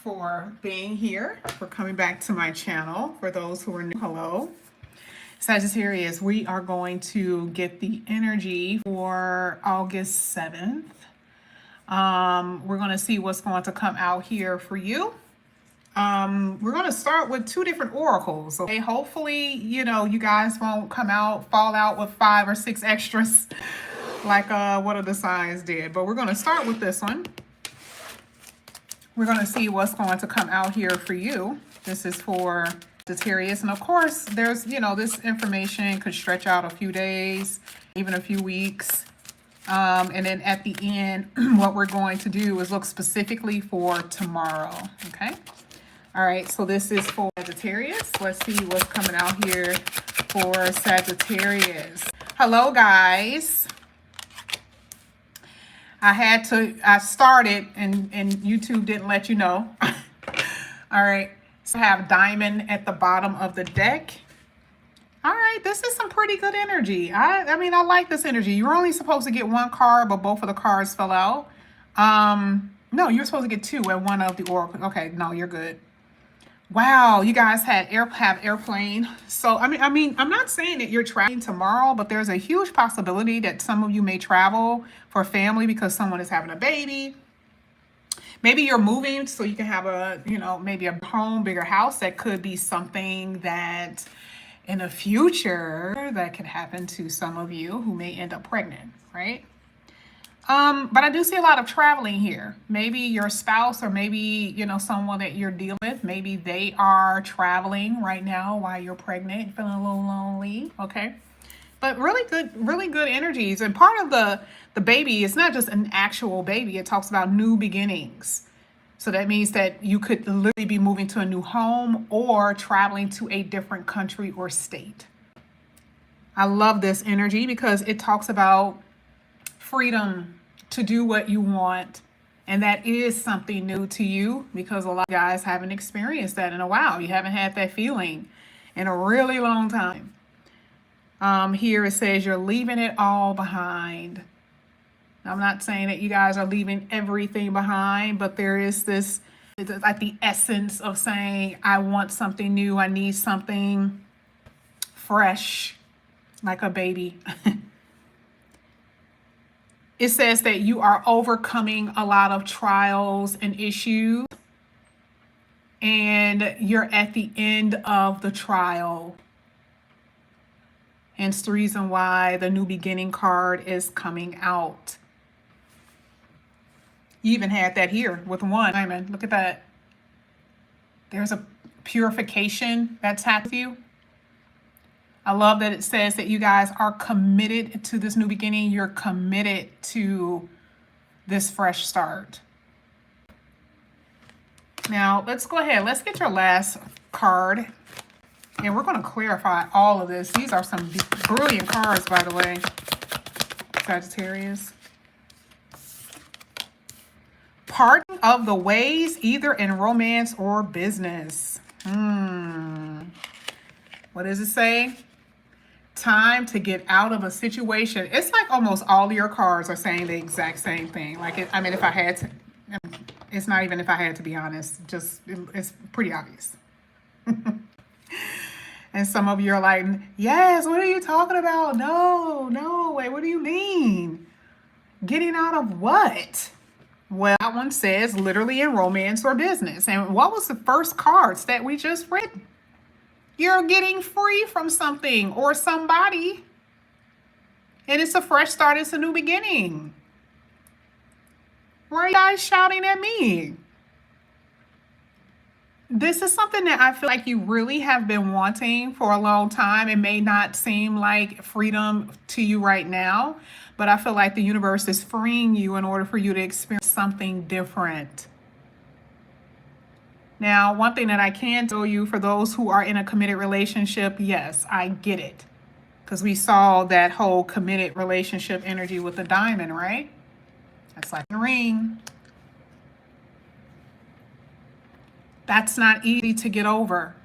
For being here, for coming back to my channel. For those who are new, hello. Sagittarius, we are going to get the energy for August 7th. We're going to see what's going to come out here for you. We're going to start with two different oracles. Okay, hopefully, you guys won't fall out with 5 or 6 extras like one of the signs did. But we're going to start with this one. We're going to see what's going to come out here for you. This is for Sagittarius. And of course, there's, this information could stretch out a few days, even a few weeks. And then at the end, what we're going to do is look specifically for tomorrow. Okay. All right. So this is for Sagittarius. Let's see what's coming out here for Sagittarius. Hello, guys. I started and YouTube didn't let you know. All right. So I have diamond at the bottom of the deck. All right. This is some pretty good energy. I mean, I like this energy. You were only supposed to get one card, but both of the cards fell out. No, you were supposed to get 2 at one of the oracle. Okay. No, you're good. Wow, you guys have airplane. So I mean, I'm not saying that you're traveling tomorrow, but there's a huge possibility that some of you may travel for family because someone is having a baby. Maybe you're moving so you can have a, maybe a home, bigger house. That could be something that in the future that could happen to some of you who may end up pregnant, right? But I do see a lot of traveling here. Maybe your spouse or maybe, someone that you're dealing with, maybe they are traveling right now while you're pregnant, feeling a little lonely. Okay. But really good energies. And part of the baby is not just an actual baby. It talks about new beginnings. So that means that you could literally be moving to a new home or traveling to a different country or state. I love this energy because it talks about freedom to do what you want. And that is something new to you because a lot of guys haven't experienced that in a while. You haven't had that feeling in a really long time. Here it says you're leaving it all behind. I'm not saying that you guys are leaving everything behind, but there is this, it's like the essence of saying, I want something new. I need something fresh, like a baby. It says that you are overcoming a lot of trials and issues, and you're at the end of the trial. Hence the reason why the new beginning card is coming out. You even had that here with 1 diamond. Look at that. There's a purification that's happened to you. I love that it says that you guys are committed to this new beginning. You're committed to this fresh start. Now, let's go ahead. Let's get your last card. And we're going to clarify all of this. These are some brilliant cards, by the way, Sagittarius. Parting of the ways, either in romance or business. What does it say? Time to get out of a situation. It's like almost all of your cards are saying the exact same thing. Like, if I had to, it's not even if I had to be honest, just, it's pretty obvious. And some of you are like, yes, what are you talking about? No, wait, what do you mean? Getting out of what? Well, that one says literally in romance or business. And what was the first cards that we just read? You're getting free from something or somebody. And it's a fresh start. It's a new beginning. Why are you guys shouting at me? This is something that I feel like you really have been wanting for a long time. It may not seem like freedom to you right now, but I feel like the universe is freeing you in order for you to experience something different. Now, one thing that I can tell you for those who are in a committed relationship, yes, I get it. Because we saw that whole committed relationship energy with the diamond, right? That's like a ring. That's not easy to get over.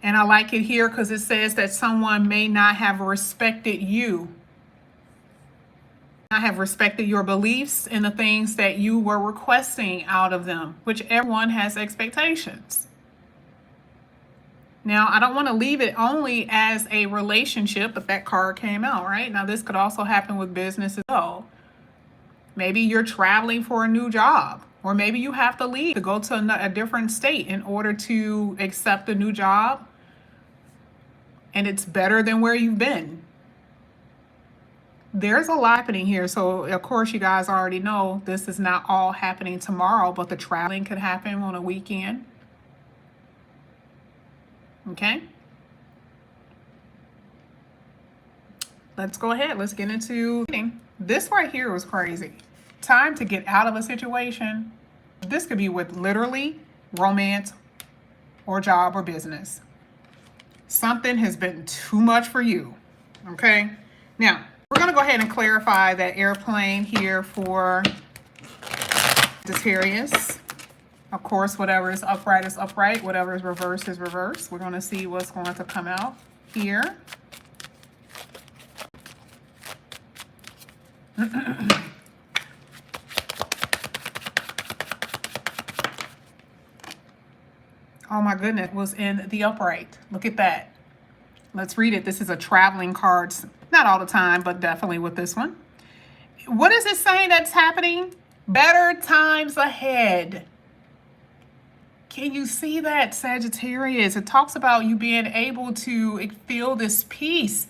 And I like it here because it says that someone may not have respected you. I have respected your beliefs and the things that you were requesting out of them, which everyone has expectations. Now, I don't want to leave it only as a relationship, but that card came out, right? Now, this could also happen with business as well. Maybe you're traveling for a new job, or maybe you have to leave to go to a different state in order to accept a new job, and it's better than where you've been. There's a lot happening here. So, of course, you guys already know this is not all happening tomorrow, but the traveling could happen on a weekend. Okay. Let's go ahead. Let's get into this right here was crazy. Time to get out of a situation. This could be with literally romance or job or business. Something has been too much for you. Okay. Now, we're going to go ahead and clarify that airplane here for Sagittarius. Of course, whatever is upright, whatever is reverse. We're going to see what's going to come out here. Oh my goodness, it was in the upright. Look at that. Let's read it. This is a traveling card. Not all the time, but definitely with this one. What is it saying that's happening? Better times ahead. Can you see that, Sagittarius? It talks about you being able to feel this peace.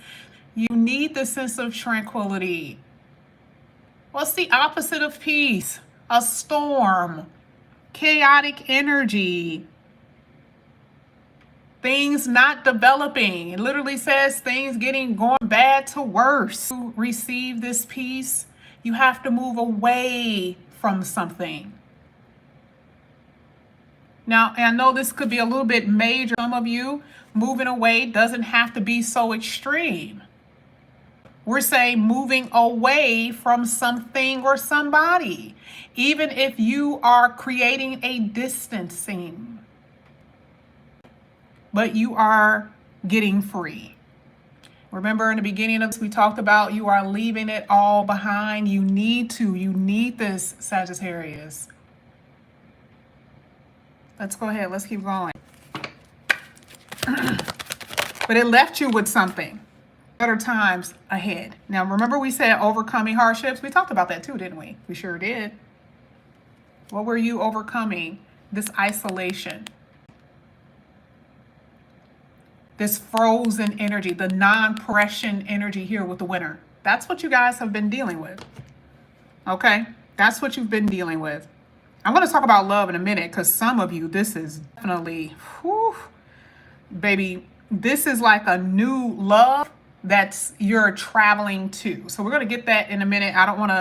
You need the sense of tranquility. What's the opposite of peace? A storm, chaotic energy, things not developing. It literally says things going bad to worse. To receive this peace, you have to move away from something. Now, I know this could be a little bit major. Some of you, moving away doesn't have to be so extreme. We're saying moving away from something or somebody, even if you are creating a distancing, but you are getting free. Remember in the beginning of this, we talked about you are leaving it all behind. You need this, Sagittarius. Let's go ahead. Let's keep going. But it left you with something. Better times ahead. Now, remember we said overcoming hardships? We talked about that too, didn't we? We sure did. What were you overcoming? This isolation. This frozen energy, the non-pression energy here with the winter. That's what you guys have been dealing with. Okay? That's what you've been dealing with. I'm going to talk about love in a minute because some of you, this is definitely, whew, baby, this is like a new love that's you're traveling to. So we're going to get that in a minute. I don't want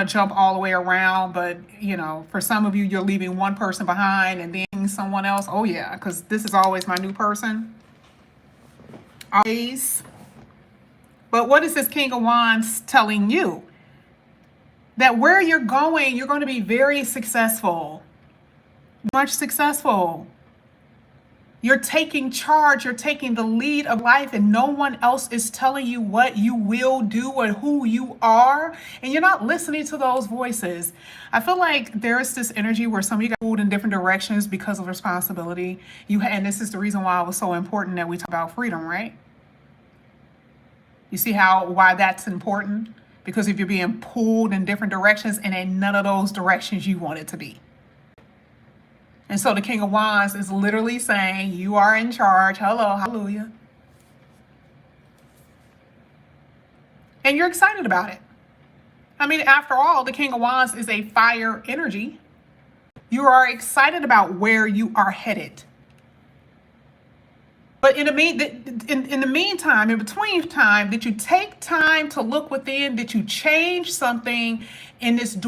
to jump all the way around, but you know, for some of you, you're leaving one person behind and then someone else. Oh yeah, because this is always my new person. Always. But what is this King of Wands telling you? That where you're going to be very successful. Much successful. You're taking charge. You're taking the lead of life, and no one else is telling you what you will do or who you are. And you're not listening to those voices. I feel like there's this energy where some of you got pulled in different directions because of responsibility. And this is the reason why it was so important that we talk about freedom, right? You see why that's important? Because if you're being pulled in different directions and in none of those directions you want it to be. And so the King of Wands is literally saying, you are in charge. Hello, hallelujah. And you're excited about it. I mean, after all, the King of Wands is a fire energy. You are excited about where you are headed. But in the meantime, in between time, did you take time to look within? Did you change something in this in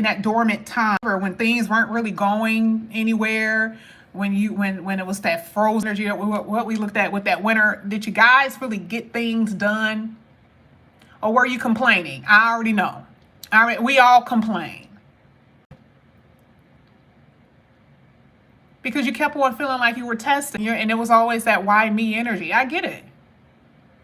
that dormant time, or when things weren't really going anywhere? When it was that frozen energy, what we looked at with that winter, did you guys really get things done, or were you complaining? I already know. All right, we all complain. Because you kept on feeling like you were testing, and it was always that why me energy. I get it.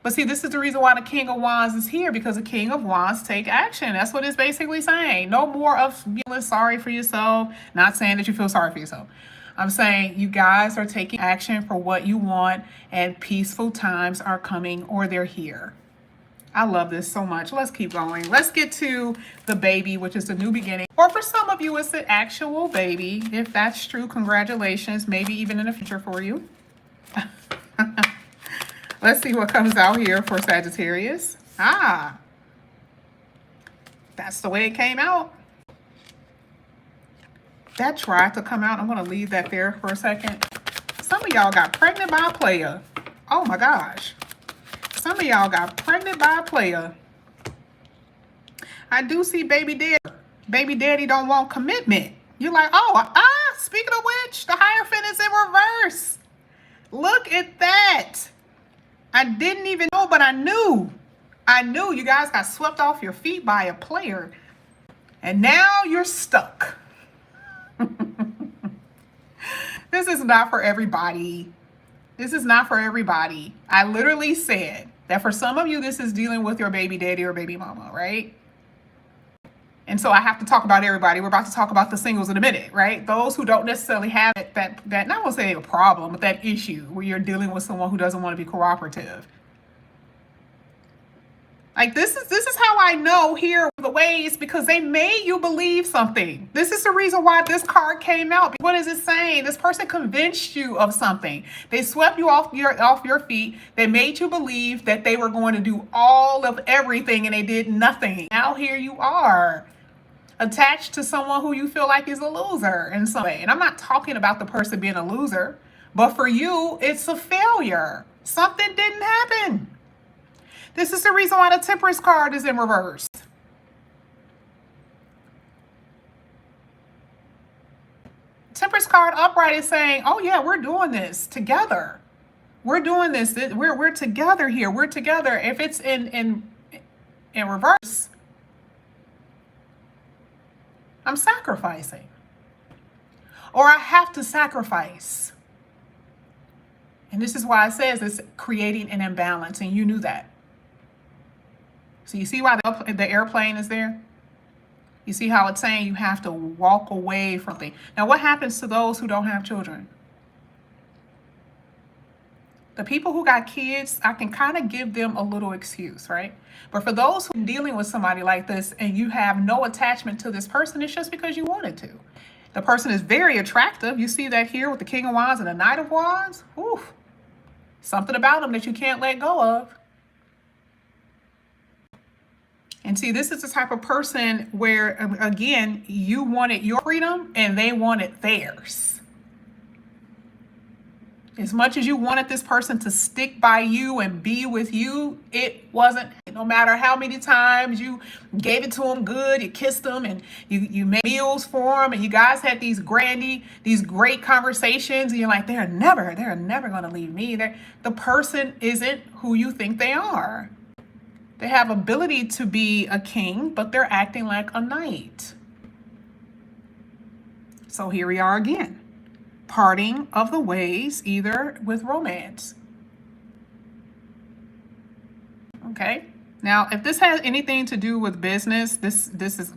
But see, this is the reason why the King of Wands is here, because the King of Wands take action. That's what it's basically saying. No more of feeling sorry for yourself. Not saying that you feel sorry for yourself. I'm saying you guys are taking action for what you want, and peaceful times are coming, or they're here. I love this so much. Let's keep going. Let's get to the baby, which is the new beginning. Or for some of you, it's an actual baby. If that's true, congratulations. Maybe even in the future for you. Let's see what comes out here for Sagittarius. Ah, that's the way it came out. That tried to come out. I'm going to leave that there for a second. Some of y'all got pregnant by a player. Oh my gosh. Some of y'all got pregnant by a player. I do see baby daddy. Baby daddy don't want commitment. You're like, oh, speaking of which, the Hierophant is in reverse. Look at that. I didn't even know, but I knew. I knew you guys got swept off your feet by a player. And now you're stuck. This is not for everybody. This is not for everybody. I literally said that for some of you, this is dealing with your baby daddy or baby mama, right? And so I have to talk about everybody. We're about to talk about the singles in a minute, right? Those who don't necessarily have that not want to say a problem, but that issue where you're dealing with someone who doesn't want to be cooperative. Like this is how I know here the ways, because they made you believe something. This is the reason why this card came out. What is it saying? This person convinced you of something. They swept you off your feet. They made you believe that they were going to do all of everything, and they did nothing. Now here you are, attached to someone who you feel like is a loser in some way. And I'm not talking about the person being a loser, but for you, it's a failure. Something didn't happen. This is the reason why the Temperance card is in reverse. Temperance card upright is saying, oh yeah, we're doing this together. We're doing this. We're together here. We're together. If it's in reverse, I'm sacrificing. Or I have to sacrifice. And this is why it says it's creating an imbalance, and you knew that. So you see why the airplane is there? You see how it's saying you have to walk away from things. Now, what happens to those who don't have children? The people who got kids, I can kind of give them a little excuse, right? But for those who are dealing with somebody like this and you have no attachment to this person, it's just because you wanted to. The person is very attractive. You see that here with the King of Wands and the Knight of Wands. Oof. Something about them that you can't let go of. And see, this is the type of person where, again, you wanted your freedom and they wanted theirs. As much as you wanted this person to stick by you and be with you, it wasn't. No matter how many times you gave it to them good, you kissed them and you made meals for them, and you guys had these great conversations, and you're like, they're never going to leave me. The person isn't who you think they are. They have ability to be a king, but they're acting like a knight. So here we are again. Parting of the ways, either with romance. Okay. Now, if this has anything to do with business, this is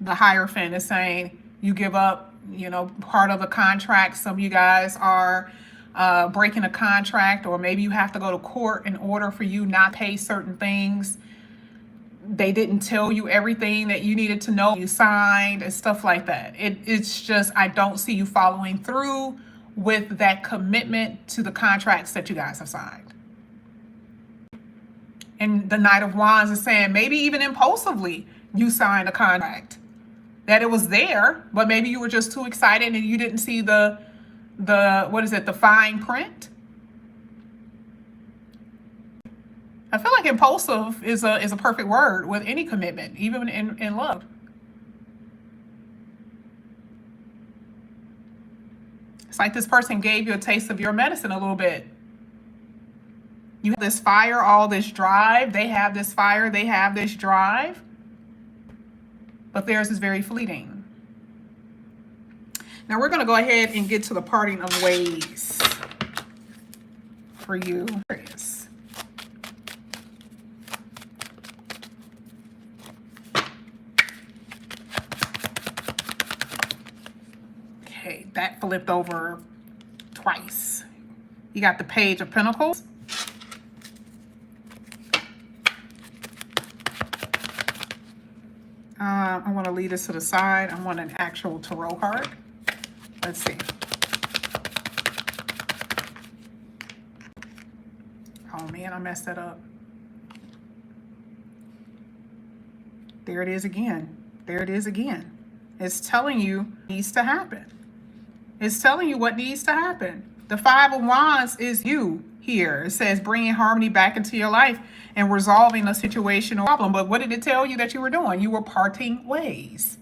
the Hierophant is saying you give up, part of the contract. Some of you guys are breaking a contract, or maybe you have to go to court in order for you not pay certain things. They didn't tell you everything that you needed to know. You signed and stuff like that. It's just, I don't see you following through with that commitment to the contracts that you guys have signed. And the Knight of Wands is saying maybe even impulsively you signed a contract, that it was there, but maybe you were just too excited and you didn't see the fine print. I feel like impulsive is a perfect word with any commitment, even in love. It's like this person gave you a taste of your medicine a little bit. You have this fire, all this drive. They have this fire, they have this drive. But theirs is very fleeting. Now we're going to go ahead and get to the parting of ways for you. Okay, that flipped over twice. You got the Page of Pentacles. I want to leave this to the side. I want an actual tarot card. Let's see. Oh man, I messed that up. There it is again. There it is again. It's telling you what needs to happen. It's telling you what needs to happen. The Five of Wands is you here. It says bringing harmony back into your life and resolving a situation or problem. But what did it tell you that you were doing? You were parting ways.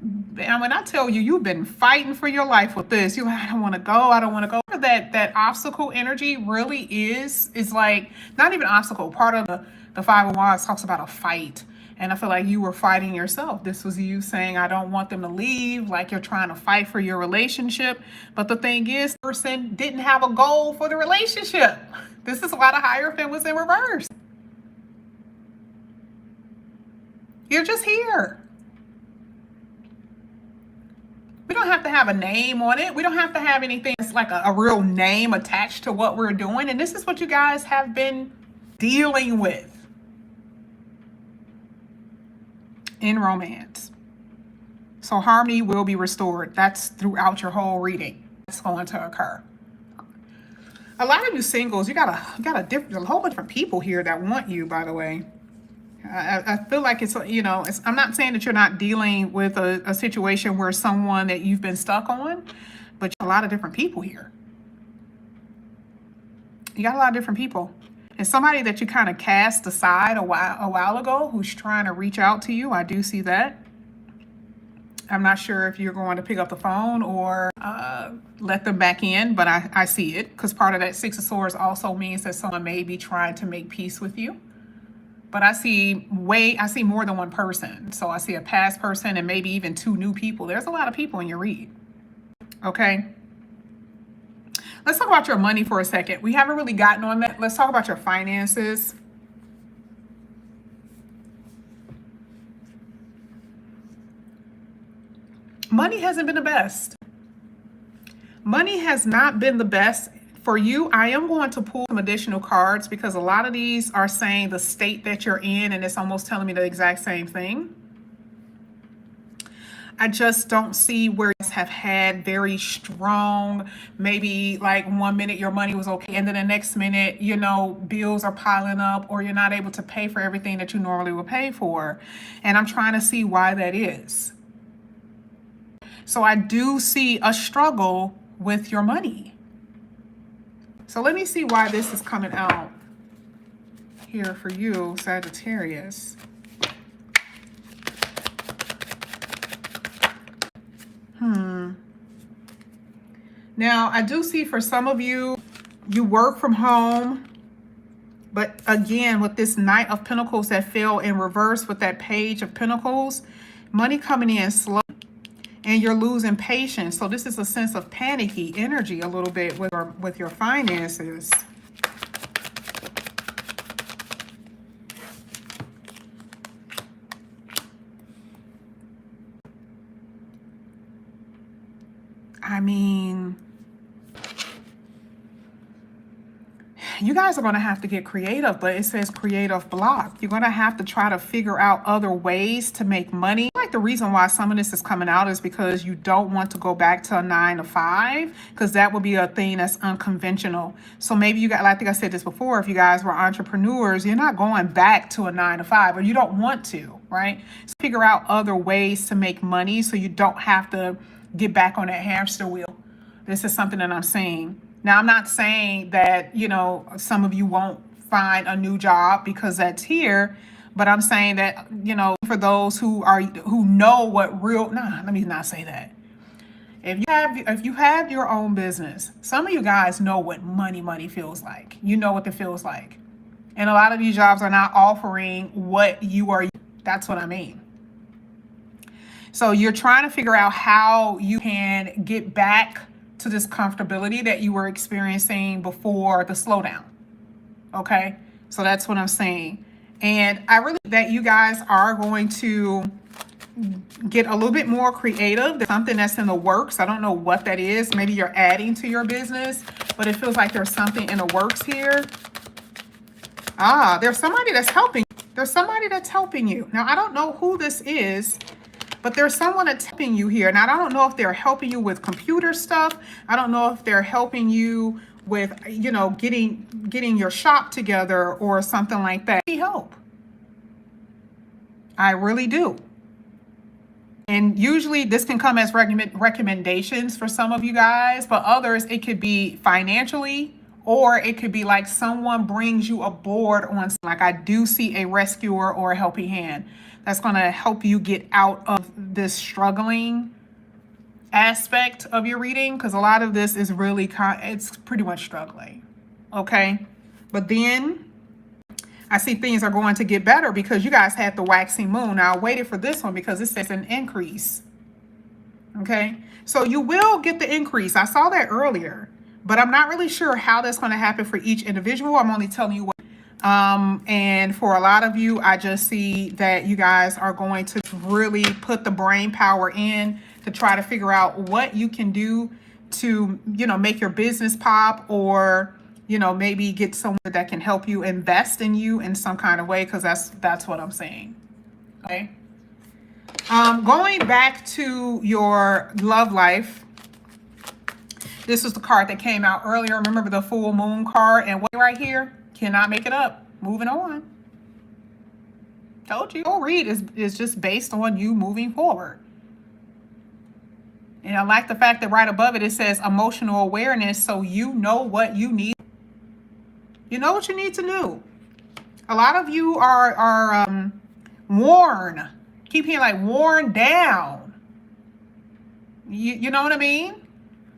And when I tell you, you've been fighting for your life with this, you're like, I don't want to go. I don't want to go. That obstacle energy really is like not even obstacle. Part of the Five of Wands talks about a fight. And I feel like you were fighting yourself. This was you saying, I don't want them to leave, like you're trying to fight for your relationship. But the thing is, the person didn't have a goal for the relationship. This is why the Hierophant was in reverse. You're just here. We don't have to have a name on it. We don't have to have anything that's like a real name attached to what we're doing. And this is what you guys have been dealing with in romance. So harmony will be restored. That's throughout your whole reading. It's going to occur. A lot of you singles, you got a whole bunch of different people here that want you, by the way. I feel like it's, you know, I'm not saying that you're not dealing with a situation where someone that you've been stuck on, but a lot of different people here. You got a lot of different people. And somebody that you kind of cast aside a while ago who's trying to reach out to you. I do see that. I'm not sure if you're going to pick up the phone or let them back in, but I see it, because part of that Six of Swords also means that someone may be trying to make peace with you. But I see more than one person. So I see a past person and maybe even two new people. There's a lot of people in your read. Okay. Let's talk about your money for a second. We haven't really gotten on that. Let's talk about your finances. Money hasn't been the best. Money has not been the best for you. I am going to pull some additional cards because a lot of these are saying the state that you're in, and it's almost telling me the exact same thing. I just don't see where you have had very strong, maybe like 1 minute your money was okay, and then the next minute, you know, bills are piling up or you're not able to pay for everything that you normally would pay for. And I'm trying to see why that is. So I do see a struggle with your money. So let me see why this is coming out here for you, Sagittarius. Now, I do see for some of you, you work from home. But again, with this Knight of Pentacles that fell in reverse with that Page of Pentacles, money coming in slow. And you're losing patience. So this is a sense of panicky energy a little bit with your finances. I mean, you guys are going to have to get creative, but it says creative block. You're going to have to try to figure out other ways to make money. Like the reason why some of this is coming out is because you don't want to go back to a 9 to 5, because that would be a thing that's unconventional. So maybe you got, I think I said this before, if you guys were entrepreneurs, you're not going back to a 9 to 5, or you don't want to, right? So figure out other ways to make money so you don't have to get back on that hamster wheel. This is something that I'm saying. Now, I'm not saying that, you know, some of you won't find a new job because that's here, but I'm saying that, you know, for those who know what real, let me not say that. If you have your own business, some of you guys know what money feels like. You know what it feels like. And a lot of these jobs are not offering what you are. That's what I mean. So you're trying to figure out how you can get back to this comfortability that you were experiencing before the slowdown. Okay, so that's what I'm saying. And I really think that you guys are going to get a little bit more creative. There's something that's in the works. I don't know what that is. Maybe you're adding to your business, but it feels like there's something in the works here. There's somebody that's helping. There's somebody that's helping you. Now, I don't know who this is, but there's someone that's helping you here. Now, I don't know if they're helping you with computer stuff. I don't know if they're helping you with, you know, getting your shop together or something like that. I need help. I really do. And usually this can come as recommendations for some of you guys, but others, it could be financially, or it could be like someone brings you aboard on, like I do see a rescuer or a helping hand that's going to help you get out of this struggling aspect of your reading, because a lot of this is really, it's pretty much struggling. Okay. But then I see things are going to get better because you guys had the waxing moon. Now I waited for this one because it says an increase. Okay. So you will get the increase. I saw that earlier, but I'm not really sure how that's going to happen for each individual. I'm only telling you what. And for a lot of you, I just see that you guys are going to really put the brain power in to try to figure out what you can do to, you know, make your business pop, or, you know, maybe get someone that can help you invest in you in some kind of way, because that's what I'm saying. Okay. Going back to your love life, this was the card that came out earlier. Remember the full moon card, and what right here, cannot make it up. Moving on. Told you. Your read is just based on you moving forward. And I like the fact that right above it, it says emotional awareness. So you know what you need. You know what you need to do. A lot of you are worn. Keep hearing like worn down. You know what I mean?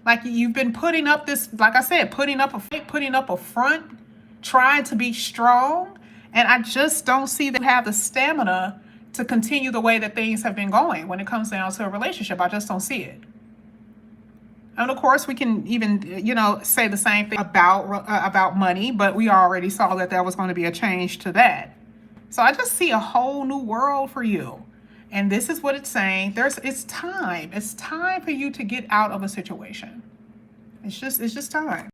Like you've been putting up this, like I said, putting up a fight, putting up a front, trying to be strong. And I just don't see that you have the stamina to continue the way that things have been going when it comes down to a relationship. I just don't see it. And of course, we can even, you know, say the same thing about money, but we already saw that there was going to be a change to that. So I just see a whole new world for you. And this is what it's saying. It's time. It's time for you to get out of a situation. It's just time.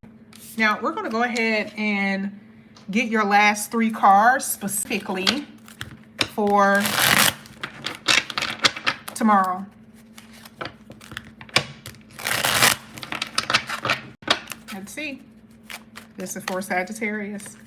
Now we're going to go ahead and get your last 3 cards specifically for tomorrow. Let's see. This is for Sagittarius.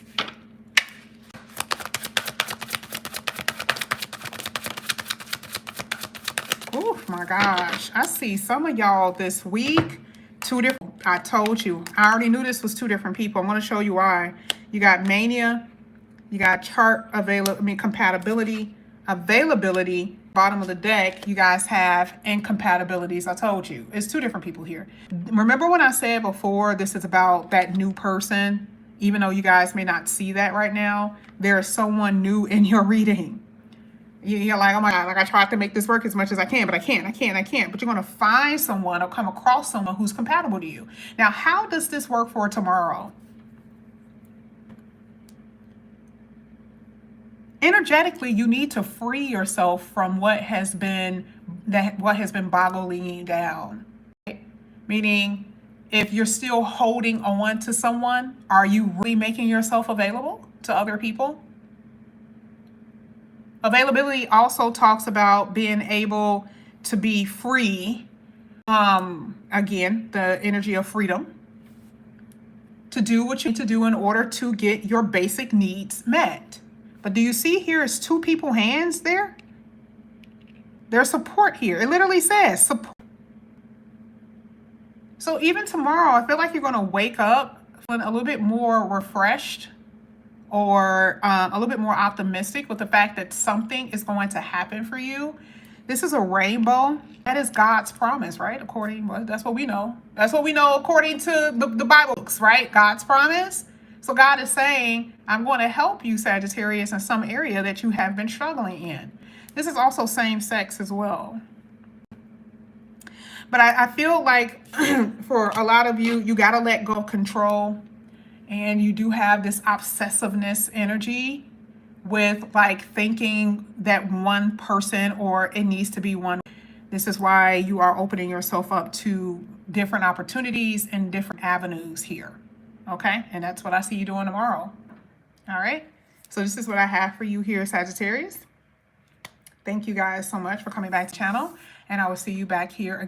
Oh my gosh. I see some of y'all this week. 2 different. I told you. I already knew this was 2 different people. I'm going to show you why. You got mania. You got chart compatibility. Availability. Bottom of the deck, you guys have incompatibilities. I told you. It's 2 different people here. Remember when I said before, this is about that new person? Even though you guys may not see that right now, there is someone new in your reading. You're like, oh my God, like I tried to make this work as much as I can, but I can't. But you're going to find someone or come across someone who's compatible to you. Now, how does this work for tomorrow? Energetically, you need to free yourself from what has been boggling you down. Right? Meaning, if you're still holding on to someone, are you really making yourself available to other people? Availability also talks about being able to be free. Again, the energy of freedom to do what you need to do in order to get your basic needs met. But do you see here is 2 people hands there? There's support here. It literally says support. So even tomorrow, I feel like you're going to wake up feeling a little bit more refreshed, or a little bit more optimistic with the fact that something is going to happen for you. This is a rainbow. That is God's promise, right? That's what we know. That's what we know according to the Bible books, right? God's promise. So God is saying, I'm going to help you, Sagittarius, in some area that you have been struggling in. This is also same sex as well. But I feel like for a lot of you, you got to let go of control. And you do have this obsessiveness energy with like thinking that one person or it needs to be one. This is why you are opening yourself up to different opportunities and different avenues here. Okay? And that's what I see you doing tomorrow. All right? So this is what I have for you here, Sagittarius. Thank you guys so much for coming back to the channel, and I will see you back here again.